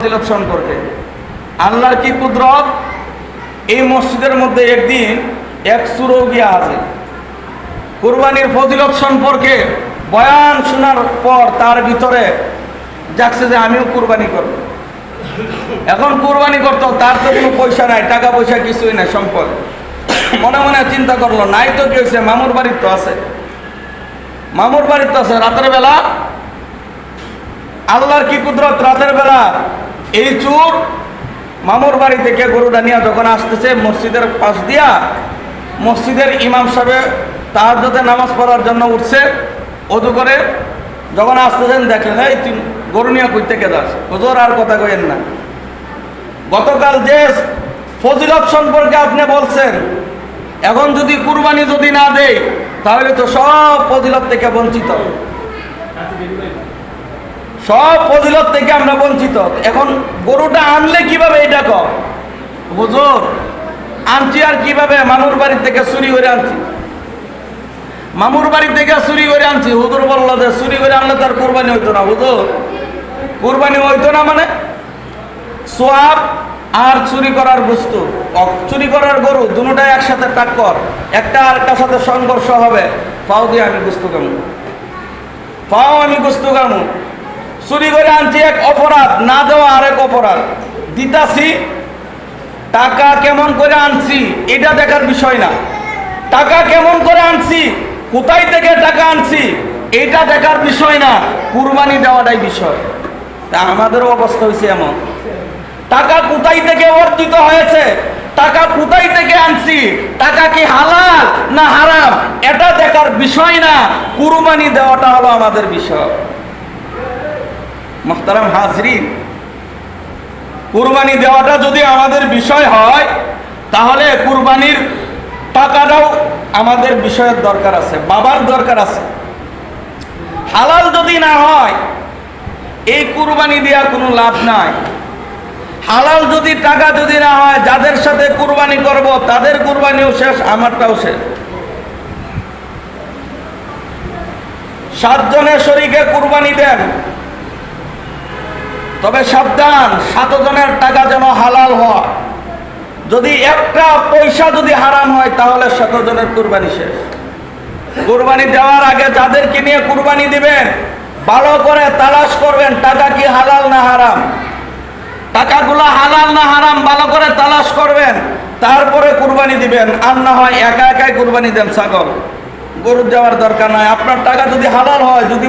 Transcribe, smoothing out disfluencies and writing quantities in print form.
ফজিলত সম্পর্কে আল্লাহর কি কুদরত। এই মসজিদের মধ্যে একদিন এক সুরগিয়া আছে কুরবানির ফজিলত সম্পর্কে বয়ান শোনার পর তার ভিতরে যাচ্ছে যে আমিও কুরবানি করব। এখন কুরবানি করতো, তার তো কোনো পয়সা নাই, টাকা পয়সা কিছুই নাই, সম্পদ। মনে মনে চিন্তা করলো, নাই তো কি হয়েছে, মামুর বাড়ির তো আছে, মামুর বাড়ির তো আছে। রাতের বেলা আল্লাহর কি কুদরত, রাতের বেলা এই চোর মামুর বাড়ি থেকে গরুটা নিয়ে যখন আসতেছে মসজিদের পাশ দিয়া, মসজিদের ইমাম সাহেব তাহাজ্জুদের নামাজ পড়ার জন্য উঠছে, ওযু করে যখন আসতেছেন দেখলেন এই তুই গরু নিয়ে কই থেকে যাস, হুজুর আর কথা কইেন না, গতকাল যে ফজিলত সম্পর্কে আপনি বলছেন, এখন যদি কুরবানি যদি না দেই তাহলে তো সব ফজিলত থেকে বঞ্চিত, সব ফজিলত থেকে আমরা বঞ্চিত। এখন গরুটা আনলে কিভাবে, এটা কর হুজুর, আনছি আর কিভাবে, মামুর বাড়ি থেকে চুরি করে আনছি, মামুর বাড়ি থেকে চুরি করে আনছি। হুজুর বললো যে চুরি করে আনলে তার কুরবানি হইতো না। হুজুর কুরবানি হইতো না মানে সোয়াব আর চুরি করার বস্তু, চুরি করার গরু দুটোটাই একসাথে টাক্কর, একটা আরেকটার সাথে সংঘর্ষ হবে, পাও দিয়ে আমি গুস্ত কামু, পাও আমি গুস্ত কামু। চুরি করে আনছি এক অপরাধ, না দেওয়া আরেক অপরাধ, দিতাছি টাকা কেমন করে আনছি এটা দেখার বিষয় না, টাকা কেমন করে আনছি, কোথায় থেকে টাকা আনছি এটা দেখার বিষয় না, কুরবানি দেওয়াটাই বিষয়। তা আমাদেরও অবস্থা হয়েছে এমন, টাকা কোথায় থেকে অর্জিত হয়েছে, টাকা কোথায় থেকে আনছি, টাকা কি হালাল না হারাম এটা দেখার বিষয় না, কুরবানি দেওয়াটা হলো আমাদের বিষয়। মুহতারাম হাজরিন, কুরবানি দেওয়াটা যদি আমাদের বিষয় হয় তাহলে কুরবানির টাকাটাও আমাদের বিষয়ের দরকার আছে, বাবার দরকার আছে। হালাল যদি না হয় এই কুরবানি দেওয়ার কোনো লাভ নাই। হালাল যদি টাকা যদি না হয়, যাদের সাথে কুরবানি করব তাদের কুরবানিও শেষ, আমারটাও শেষ। 7 জনের শরীকে কুরবানি দেন, তবে সাবধান 7 জনের টাকা যেন হালাল হয়। যদি একটা পয়সা যদি হারাম হয় তাহলে 7 জনের কুরবানি শেষ। কুরবানি দেওয়ার আগে যাদেরকে নিয়ে কুরবানি দিবেন ভালো করে তালাশ করবেন টাকা কি হালাল না হারাম, টাকাগুলো হালাল না হারাম ভালো করে তালাশ করবেন, তারপরে কুরবানি দিবেন। আর না হয় একা একাই কুরবানি দেন ছাগল, গরু দেওয়ার দরকার নাই। আপনার টাকা যদি হালাল হয়, যদি